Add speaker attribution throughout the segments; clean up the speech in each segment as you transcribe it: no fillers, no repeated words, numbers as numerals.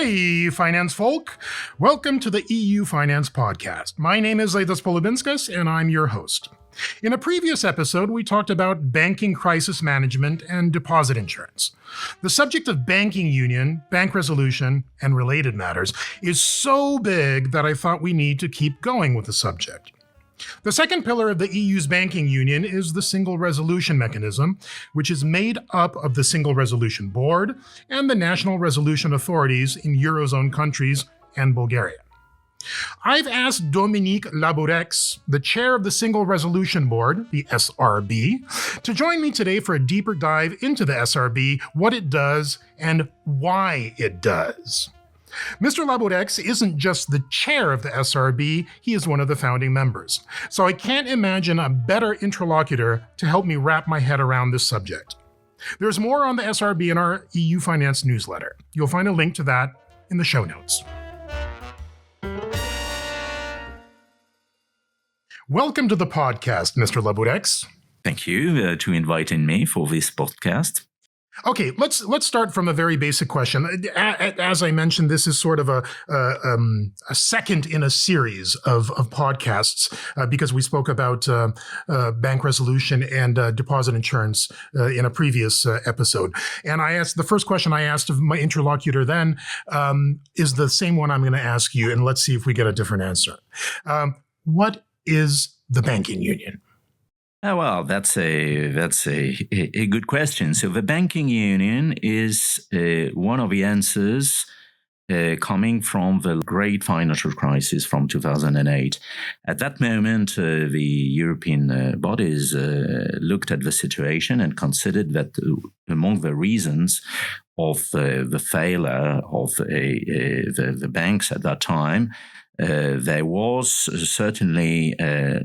Speaker 1: Hey, finance folk! Welcome to the EU Finance Podcast. My name is Aidas Palubinskas, and I'm your host. In a previous episode, we talked about banking crisis management and deposit insurance. The subject of banking union, bank resolution, and related matters is so big that I thought we need to keep going with the subject. The second pillar of the EU's banking union is the Single Resolution Mechanism, which is made up of the Single Resolution Board and the national resolution authorities in Eurozone countries and Bulgaria. I've asked Dominique Laboureix, the chair of the Single Resolution Board, the SRB, to join me today for a deeper dive into the SRB, what it does, and why it does. Mr. Laboureix isn't just the chair of the SRB, he is one of the founding members. So I can't imagine a better interlocutor to help me wrap my head around this subject. There's more on the SRB in our EU Finance newsletter. You'll find a link to that in the show notes. Welcome to the podcast, Mr. Laboureix.
Speaker 2: Thank you to inviting me for this podcast.
Speaker 1: Okay, let's start from a very basic question. As I mentioned, this is sort of a second in a series of podcasts because we spoke about bank resolution and deposit insurance in a previous episode. And the first question I asked of my interlocutor then is the same one I'm going to ask you, and let's see if we get a different answer. What is the banking union?
Speaker 2: Oh, well, that's a good question. So the banking union is one of the answers coming from the great financial crisis from 2008. At that moment, the European bodies looked at the situation and considered that among the reasons of the failure of the banks at that time, there was certainly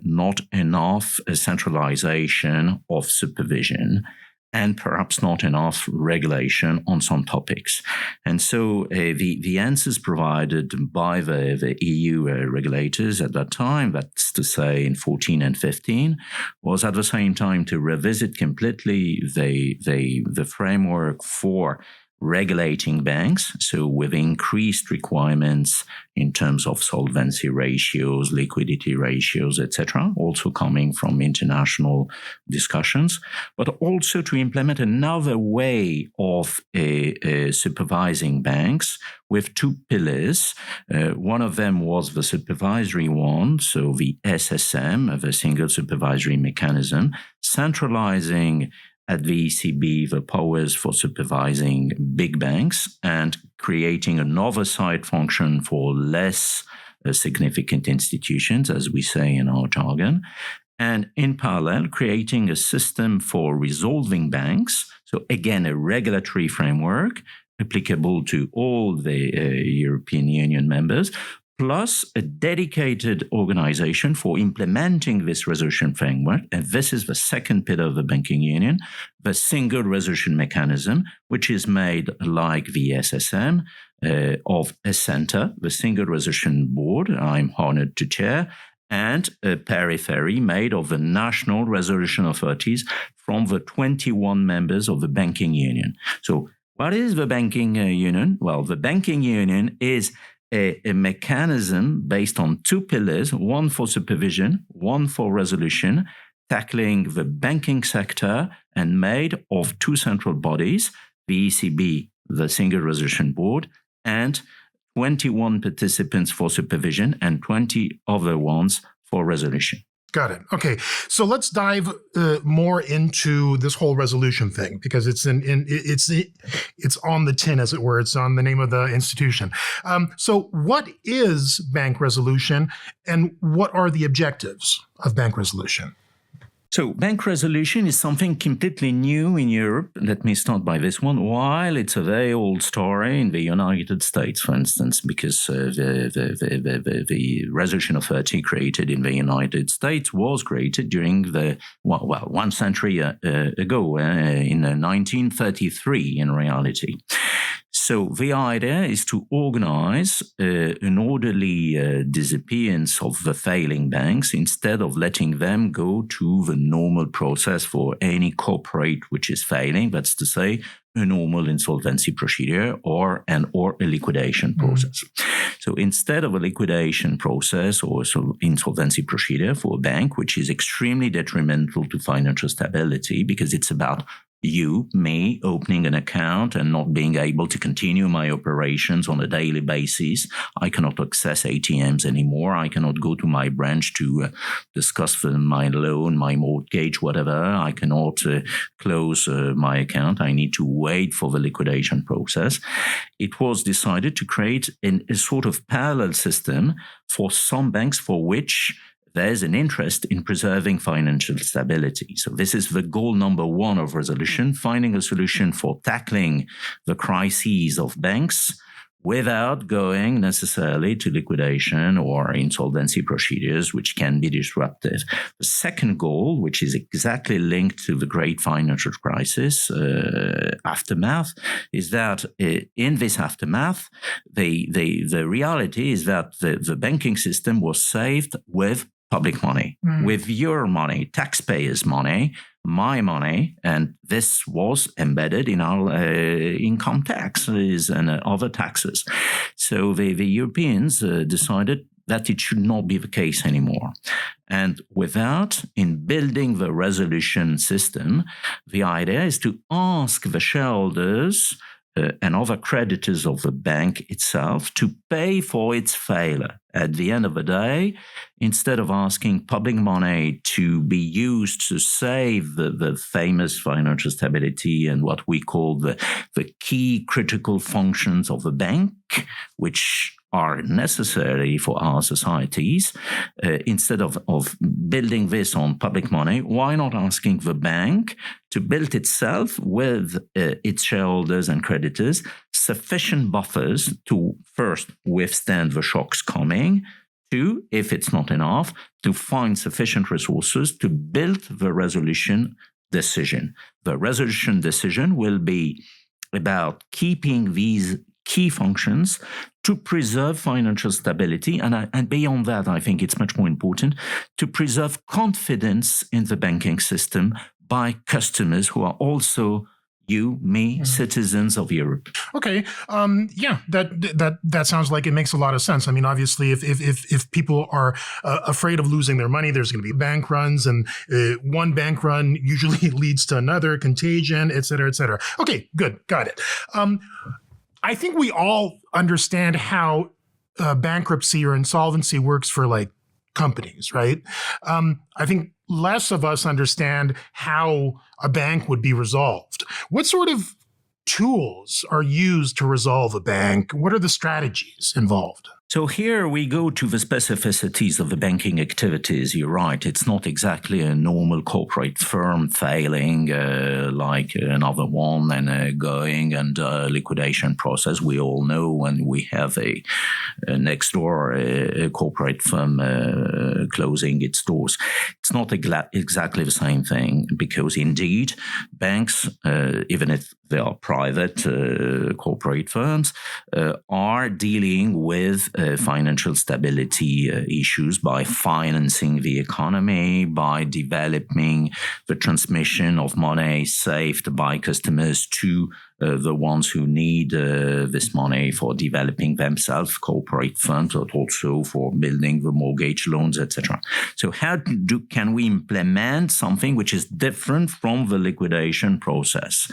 Speaker 2: not enough centralization of supervision and perhaps not enough regulation on some topics. And so the answers provided by the EU regulators at that time, that's to say in 14 and 15, was at the same time to revisit completely the framework for regulating banks, so with increased requirements in terms of solvency ratios, liquidity ratios, etc., also coming from international discussions, but also to implement another way of supervising banks with two pillars. One of them was the supervisory one, so the SSM, the Single Supervisory Mechanism, centralizing at the ECB the powers for supervising big banks and creating an oversight function for less significant institutions, as we say in our jargon, and in parallel creating a system for resolving banks, so again a regulatory framework applicable to all the European Union members, plus a dedicated organization for implementing this resolution framework. And this is the second pillar of the banking union, the Single Resolution Mechanism, which is made like the SSM of a center, the Single Resolution Board, I'm honored to chair, and a periphery made of the national resolution authorities from the 21 members of the banking union. So what is the banking union? Well, the banking union is a mechanism based on two pillars, one for supervision, one for resolution, tackling the banking sector and made of two central bodies, the ECB, the Single Resolution Board, and 21 participants for supervision and 20 other ones for resolution.
Speaker 1: Got it. Okay, so let's dive more into this whole resolution thing because it's on the tin, as it were. It's on the name of the institution. So, what is bank resolution, and what are the objectives of bank resolution?
Speaker 2: So bank resolution is something completely new in Europe. Let me start by this one. While it's a very old story in the United States, for instance, because the resolution authority created in the United States was created during the, 1 century ago, in 1933 in reality. So the idea is to organize an orderly disappearance of the failing banks instead of letting them go to the normal process for any corporate which is failing. That's to say, a normal insolvency procedure or a liquidation process. So instead of a liquidation process or insolvency procedure for a bank, which is extremely detrimental to financial stability because it's about me, opening an account and not being able to continue my operations on a daily basis. I cannot access ATMs anymore. I cannot go to my branch to discuss my loan, my mortgage, whatever. I cannot close my account. I need to wait for the liquidation process. It was decided to create a sort of parallel system for some banks for which there's an interest in preserving financial stability. So this is the goal number one of resolution, finding a solution for tackling the crises of banks without going necessarily to liquidation or insolvency procedures, which can be disruptive. The second goal, which is exactly linked to the great financial crisis aftermath, is that in this aftermath, the reality is that the banking system was saved with public money, with your money, taxpayers' money, my money, and this was embedded in our income taxes and other taxes. So the Europeans decided that it should not be the case anymore. And with that, in building the resolution system, the idea is to ask the shareholders and other creditors of the bank itself to pay for its failure. At the end of the day, instead of asking public money to be used to save the famous financial stability and what we call the key critical functions of the bank, which are necessary for our societies, instead of building this on public money, why not asking the bank to build itself with its shareholders and creditors sufficient buffers to first withstand the shocks coming, two, if it's not enough, to find sufficient resources to build the resolution decision. The resolution decision will be about keeping these key functions to preserve financial stability. And beyond that, I think it's much more important to preserve confidence in the banking system by customers who are also citizens of Europe.
Speaker 1: Okay. That sounds like it makes a lot of sense. I mean, obviously, if people are afraid of losing their money, there's going to be bank runs, and one bank run usually leads to another contagion, et cetera, et cetera. Okay, good. Got it. I think we all understand how bankruptcy or insolvency works for like companies, right? I think less of us understand how a bank would be resolved. What sort of tools are used to resolve a bank? What are the strategies involved?
Speaker 2: So here we go to the specificities of the banking activities. You're right. It's not exactly a normal corporate firm failing like another one and going and liquidation process. We all know when we have a next door a corporate firm closing its doors. It's not exactly the same thing because indeed banks, even if they are private corporate firms, are dealing with financial stability issues by financing the economy, by developing the transmission of money saved by customers to the ones who need this money for developing themselves, corporate firms, but also for building the mortgage loans, etc. So how can we implement something which is different from the liquidation process?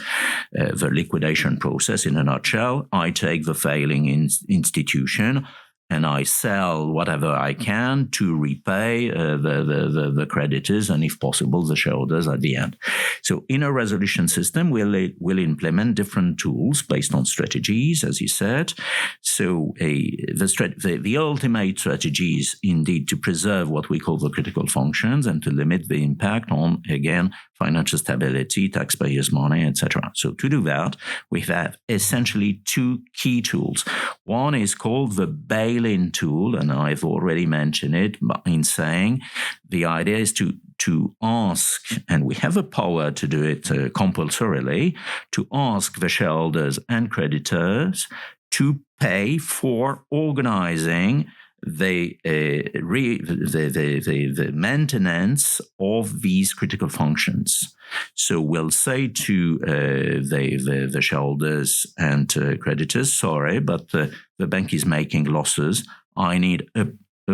Speaker 2: The liquidation process, in a nutshell, I take the failing institution and I sell whatever I can to repay the creditors and, if possible, the shareholders at the end. So in a resolution system, we'll implement different tools based on strategies, as you said. So the ultimate strategy is indeed to preserve what we call the critical functions and to limit the impact on, again, financial stability, taxpayers' money, etc. So to do that, we have essentially two key tools. One is called the bail-in tool, and I've already mentioned it in saying the idea is to ask, and we have a power to do it compulsorily, to ask the shareholders and creditors to pay for organizing the maintenance of these critical functions. So we'll say to the shareholders and creditors, sorry, but the bank is making losses. I need a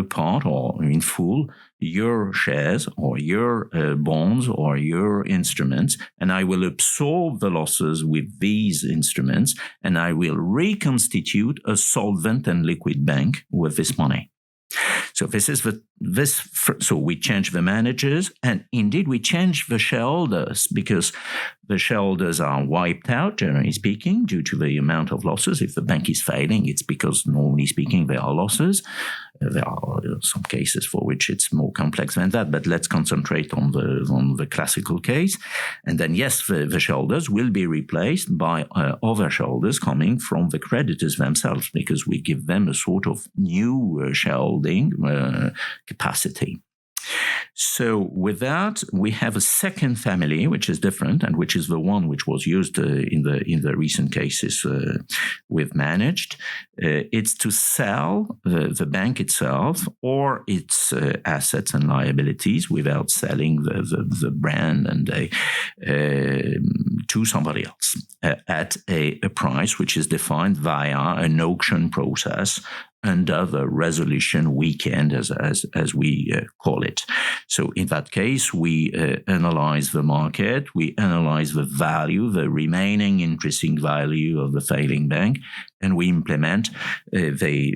Speaker 2: part or in full your shares or your bonds or your instruments, and I will absorb the losses with these instruments, and I will reconstitute a solvent and liquid bank with this money. So so we change the managers, and indeed we change the shareholders, because the shareholders are wiped out, generally speaking, due to the amount of losses. If the bank is failing, it's because, normally speaking, there are losses. There are some cases for which it's more complex than that, but let's concentrate on the classical case. And then, yes, the shareholders will be replaced by other shareholders coming from the creditors themselves, because we give them a sort of new shareholding capacity. So with that, we have a second family, which is different, and which is the one which was used in the recent cases we've managed. It's to sell the bank itself or its assets and liabilities without selling the brand and to somebody else at a price which is defined via an auction process under the resolution weekend, as we call it. So in that case, we analyze the market, we analyze the value, the remaining intrinsic value of the failing bank, and we implement the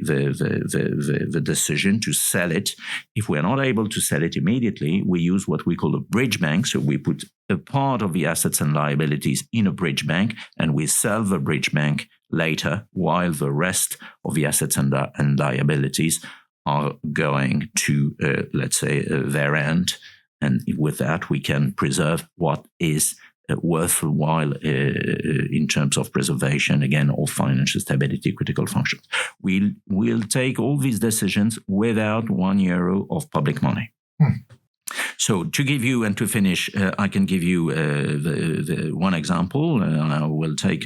Speaker 2: decision to sell it. If we're not able to sell it immediately, we use what we call a bridge bank. So we put a part of the assets and liabilities in a bridge bank, and we sell the bridge bank later, while the rest of the assets and liabilities are going to, let's say, their end. And with that, we can preserve what is worthwhile in terms of preservation, again, of financial stability, critical functions. We'll take all these decisions without €1 of public money. So to give you and to finish, I can give you the one example. I will take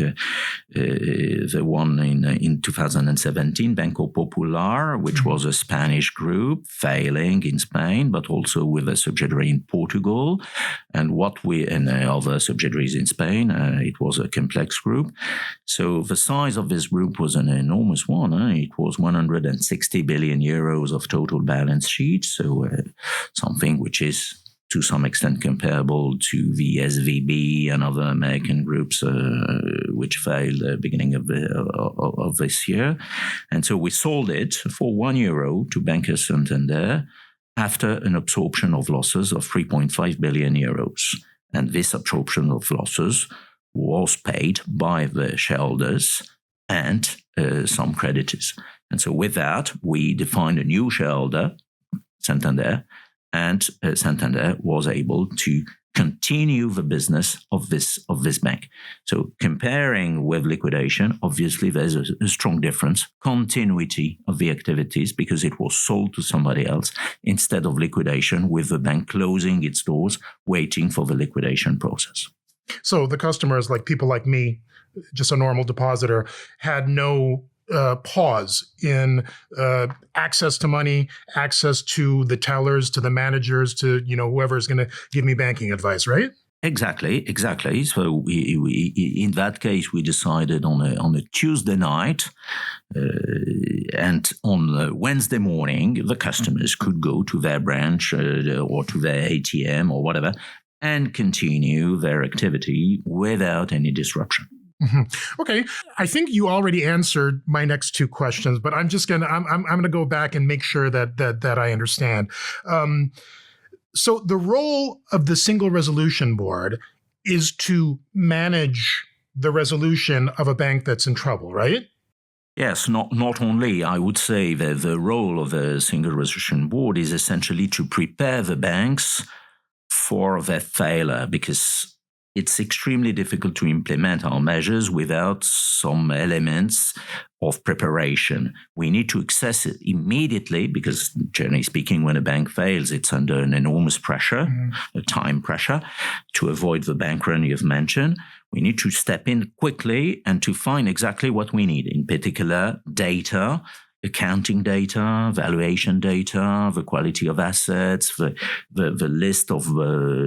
Speaker 2: the one in 2017, Banco Popular, which was a Spanish group failing in Spain, but also with a subsidiary in Portugal, and other subsidiaries in Spain. It was a complex group. So the size of this group was an enormous one. It was 160 billion euros of total balance sheet. So something which is to some extent comparable to the SVB and other American groups which failed at the beginning of this year. And so we sold it for €1 to Banco Santander after an absorption of losses of 3.5 billion euros. And this absorption of losses was paid by the shareholders and some creditors. And so with that, we defined a new shareholder, Santander, and Santander was able to continue the business of this bank. So comparing with liquidation, obviously there's a strong difference, continuity of the activities, because it was sold to somebody else instead of liquidation, with the bank closing its doors, waiting for the liquidation process.
Speaker 1: So the customers, like people like me, just a normal depositor, had no pause in access to money, access to the tellers, to the managers, to whoever is going to give me banking advice, right?
Speaker 2: Exactly. So we in that case, we decided on a Tuesday night, and on Wednesday morning, the customers could go to their branch or to their ATM or whatever and continue their activity without any disruption.
Speaker 1: Mm-hmm. Okay, I think you already answered my next two questions, but I'm gonna go back and make sure that I understand. So the role of the Single Resolution Board is to manage the resolution of a bank that's in trouble, right?
Speaker 2: Yes, not only. I would say that the role of the Single Resolution Board is essentially to prepare the banks for their failure, because it's extremely difficult to implement our measures without some elements of preparation. We need to access it immediately, because generally speaking, when a bank fails, it's under an enormous pressure, a time pressure, to avoid the bank run you've mentioned. We need to step in quickly and to find exactly what we need, in particular data accounting data, valuation data, the quality of assets, the list of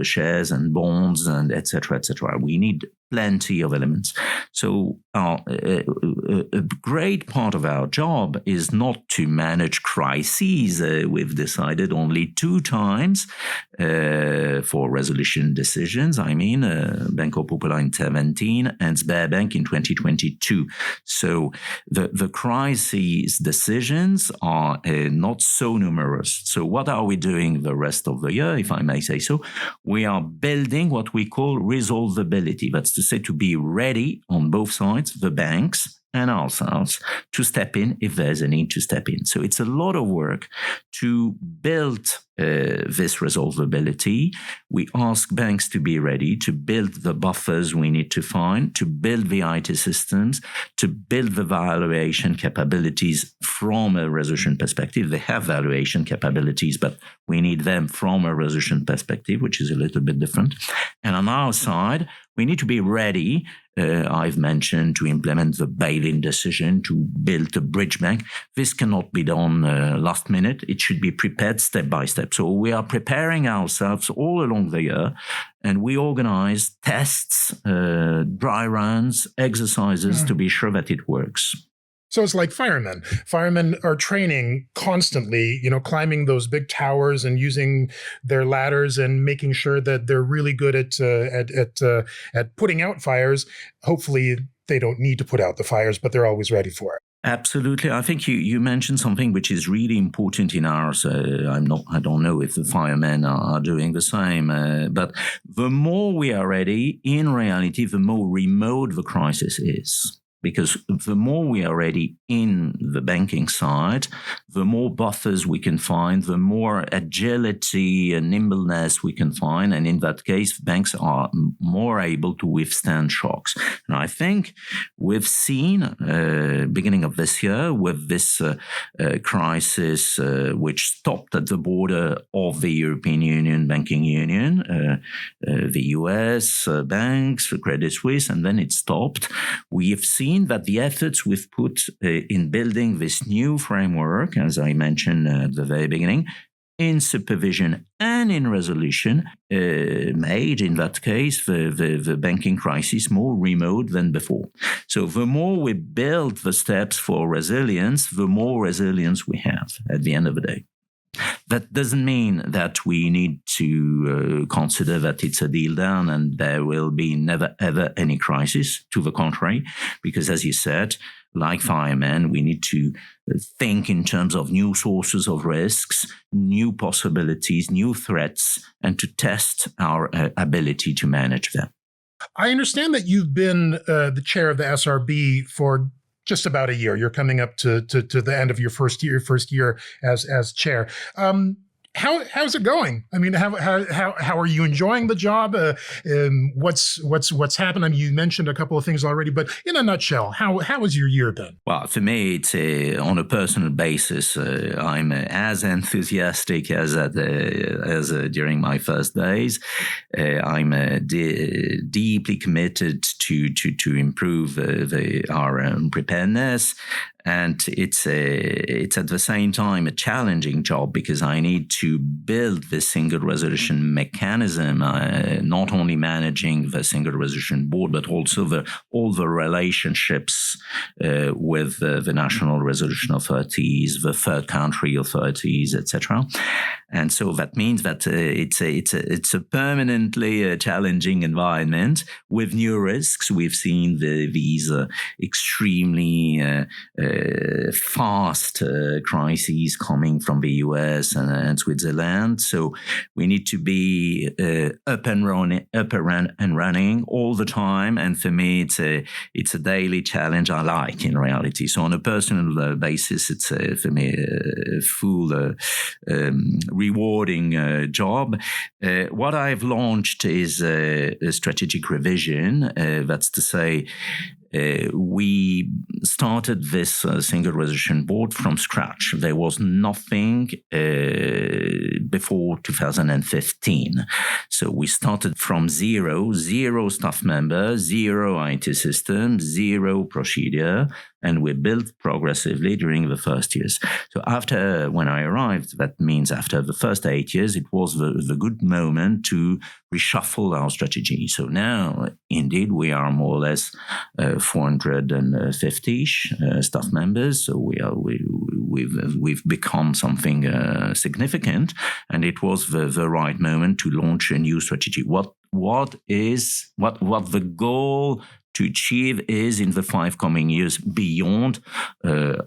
Speaker 2: shares and bonds, and etc., etc. We need plenty of elements. So a great part of our job is not to manage crises. We've decided only 2 times for resolution decisions. Banco Popular in 2017 and Sberbank in 2022. So the crisis decisions are not so numerous. So what are we doing the rest of the year, if I may say so? We are building what we call resolvability. That's to say, to be ready on both sides, the banks and ourselves, to step in if there's a need to step in. So it's a lot of work to build this resolvability. We ask banks to be ready, to build the buffers we need to find, to build the IT systems, to build the valuation capabilities from a resolution perspective. They have valuation capabilities, but we need them from a resolution perspective, which is a little bit different. And on our side, we need to be ready. I've mentioned to implement the bail-in decision, to build a bridge bank. This cannot be done last minute. It should be prepared step by step. So we are preparing ourselves all along the year, and we organize tests, dry runs, exercises to be sure that it works.
Speaker 1: So it's like firemen. Firemen are training constantly, climbing those big towers and using their ladders and making sure that they're really good at putting out fires. Hopefully, they don't need to put out the fires, but they're always ready for it.
Speaker 2: Absolutely. I think you mentioned something which is really important in ours. I don't know if the firemen are doing the same, but the more we are ready, in reality, the more remote the crisis is. Because the more we are ready in the banking side, the more buffers we can find, the more agility and nimbleness we can find. And in that case, banks are more able to withstand shocks. And I think we've seen, beginning of this year, with this crisis, which stopped at the border of the European Union, banking union, the US banks, the Credit Suisse, and then it stopped. We have seen that the efforts we've put in building this new framework, as I mentioned at the very beginning, in supervision and in resolution, made, in that case, the banking crisis more remote than before. So the more we build the steps for resilience, the more resilience we have at the end of the day. That doesn't mean that we need to consider that it's a deal done and there will be never, ever any crisis. To the contrary, because as you said, like firemen, we need to think in terms of new sources of risks, new possibilities, new threats, and to test our ability to manage them.
Speaker 1: I understand that you've been the chair of the SRB for just about a year. You're coming up to the end of your first year as chair. How's it going? I mean, how are you enjoying the job? What's happened? I mean, you mentioned a couple of things already, but in a nutshell, how has your year been?
Speaker 2: Well, for me, it's on a personal basis. I'm as enthusiastic as during my first days. I'm deeply committed to improve our preparedness. And it's at the same time a challenging job because I need to build this single resolution mechanism, not only managing the single resolution board, but also all the relationships with the national resolution authorities, the third country authorities, etc. And so that means that it's a permanently challenging environment with new risks. We've seen these extremely fast crises coming from the US and Switzerland. So we need to be up and running all the time. And for me, it's a daily challenge I like in reality. So on a personal basis, it's for me a full rewarding job. What I've launched is a strategic revision. That's to say, we started this single resolution board from scratch. There was nothing before 2015. So we started from zero staff members, zero IT system, zero procedure, and we built progressively during the first years. So when I arrived, that means after the first 8 years, it was the good moment to reshuffle our strategy. So now, indeed, we are more or less 450-ish staff members. So we've become something significant, and it was the right moment to launch a new strategy. What the goal to achieve is in the 5 coming years beyond,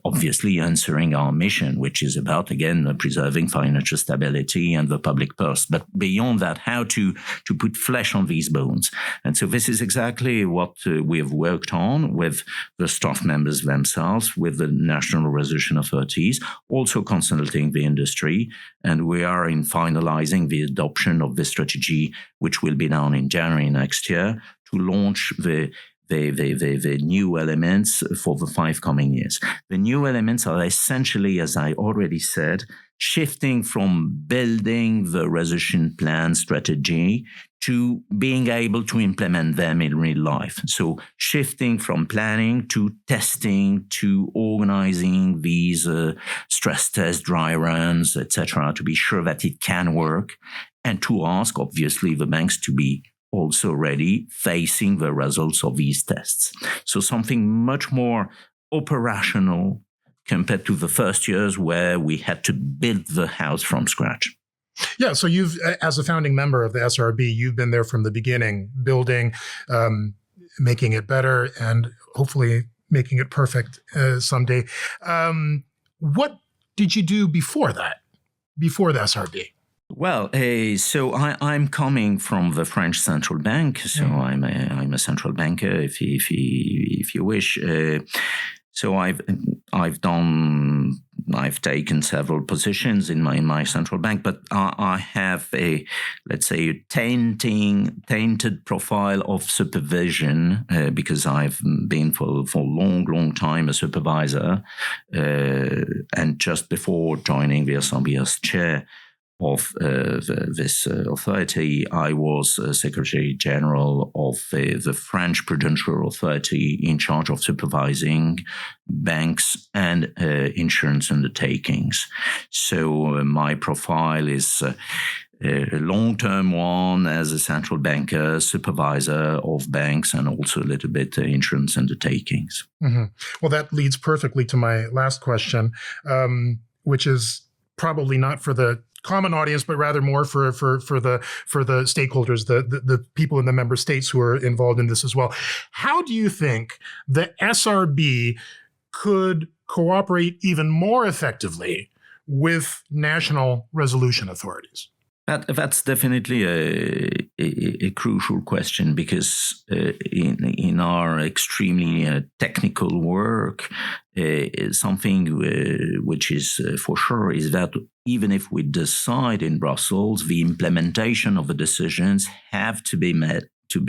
Speaker 2: obviously answering our mission, which is about, again, preserving financial stability and the public purse. But beyond that, how to put flesh on these bones. And so this is exactly what we have worked on with the staff members themselves, with the national resolution authorities, also consulting the industry. And we are in finalizing the adoption of this strategy, which will be done in January next year, to launch the new elements for the 5 coming years. The new elements are essentially, as I already said, shifting from building the resolution plan strategy to being able to implement them in real life. So shifting from planning to testing to organizing these stress tests, dry runs, etc., to be sure that it can work, and to ask, obviously, the banks to be also ready facing the results of these tests. So something much more operational compared to the first years where we had to build the house from scratch.
Speaker 1: Yeah, so you've, as a founding member of the SRB, you've been there from the beginning, building, making it better, and hopefully making it perfect someday. What did you do before that, before the SRB?
Speaker 2: Well, so I'm coming from the French central bank, so I'm a central banker, if you wish. So I've taken several positions in my central bank, but I have a tainted profile of supervision because I've been for a long time a supervisor, and just before joining the SRB as chair of this authority, I was Secretary General of the French Prudential Authority in charge of supervising banks and insurance undertakings. So my profile is a long-term one as a central banker, supervisor of banks, and also a little bit insurance undertakings.
Speaker 1: Mm-hmm. Well, that leads perfectly to my last question, which is probably not for the common audience, but rather more for the stakeholders, the people in the member states who are involved in this as well. How do you think the SRB could cooperate even more effectively with national resolution authorities?
Speaker 2: That's definitely a crucial question, because in our extremely technical work, something which is for sure is that even if we decide in Brussels, the implementation of the decisions have to be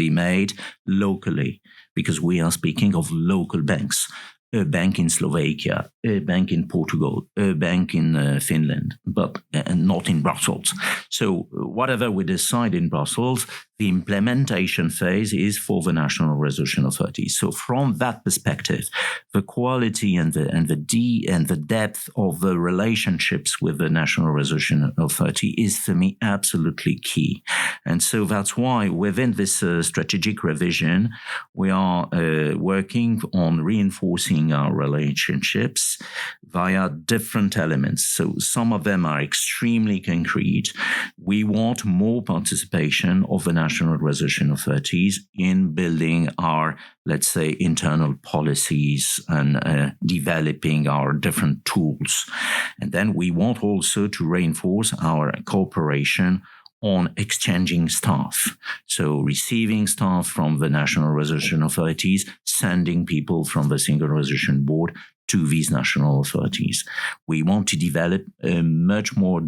Speaker 2: made locally, because we are speaking of local banks. A bank in Slovakia, a bank in Portugal, a bank in Finland, but not in Brussels. So whatever we decide in Brussels, the implementation phase is for the national resolution authority. So from that perspective, the quality and the depth of the relationships with the national resolution authority is for me absolutely key. And so that's why within this strategic revision, we are working on reinforcing our relationships via different elements. So some of them are extremely concrete. We want more participation of the national resolution authorities in building our, let's say, internal policies and developing our different tools. And then we want also to reinforce our cooperation on exchanging staff. So receiving staff from the national resolution authorities, sending people from the single resolution board to these national authorities. We want to develop a much more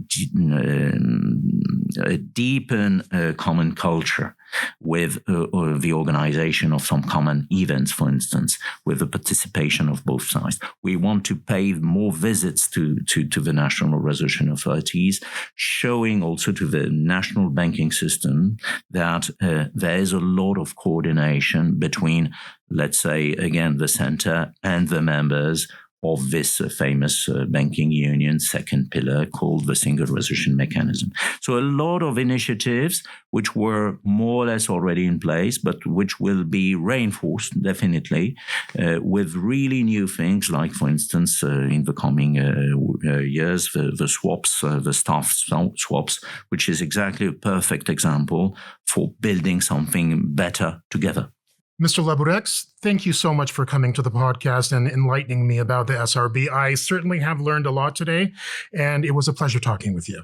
Speaker 2: deepen common culture. with the organization of some common events, for instance, with the participation of both sides. We want to pay more visits to the national resolution authorities, showing also to the national banking system that there is a lot of coordination between, let's say, again, the center and the members of this famous banking union second pillar called the single resolution mechanism. So a lot of initiatives which were more or less already in place, but which will be reinforced definitely with really new things, like, for instance, in the coming years, the swaps, the staff swaps, which is exactly a perfect example for building something better together.
Speaker 1: Mr. Laboureix, thank you so much for coming to the podcast and enlightening me about the SRB. I certainly have learned a lot today, and it was a pleasure talking with you.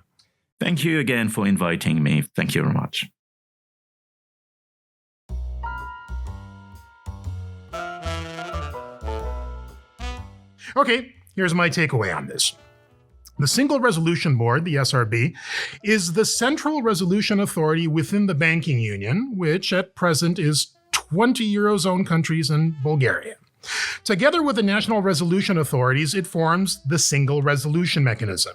Speaker 2: Thank you again for inviting me. Thank you very much.
Speaker 1: Okay, here's my takeaway on this. The Single Resolution Board, the SRB, is the central resolution authority within the banking union, which at present is 20 Eurozone countries and Bulgaria. Together with the national resolution authorities, it forms the Single Resolution Mechanism.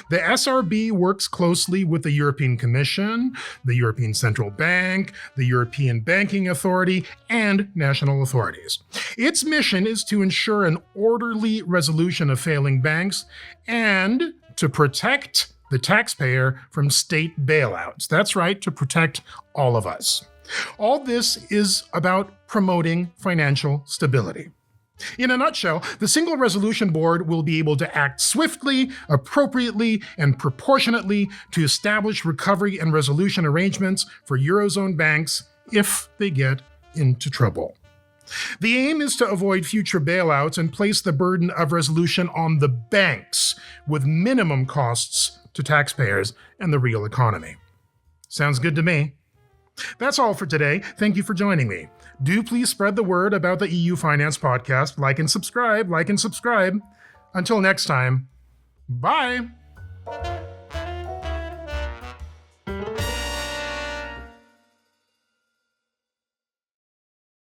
Speaker 1: The SRB works closely with the European Commission, the European Central Bank, the European Banking Authority, and national authorities. Its mission is to ensure an orderly resolution of failing banks and to protect the taxpayer from state bailouts. That's right, to protect all of us. All this is about promoting financial stability. In a nutshell, the Single Resolution Board will be able to act swiftly, appropriately, and proportionately to establish recovery and resolution arrangements for Eurozone banks if they get into trouble. The aim is to avoid future bailouts and place the burden of resolution on the banks with minimum costs to taxpayers and the real economy. Sounds good to me. That's all for today. Thank you for joining me. Do please spread the word about the EU Finance Podcast. Like and subscribe. Until next time, bye.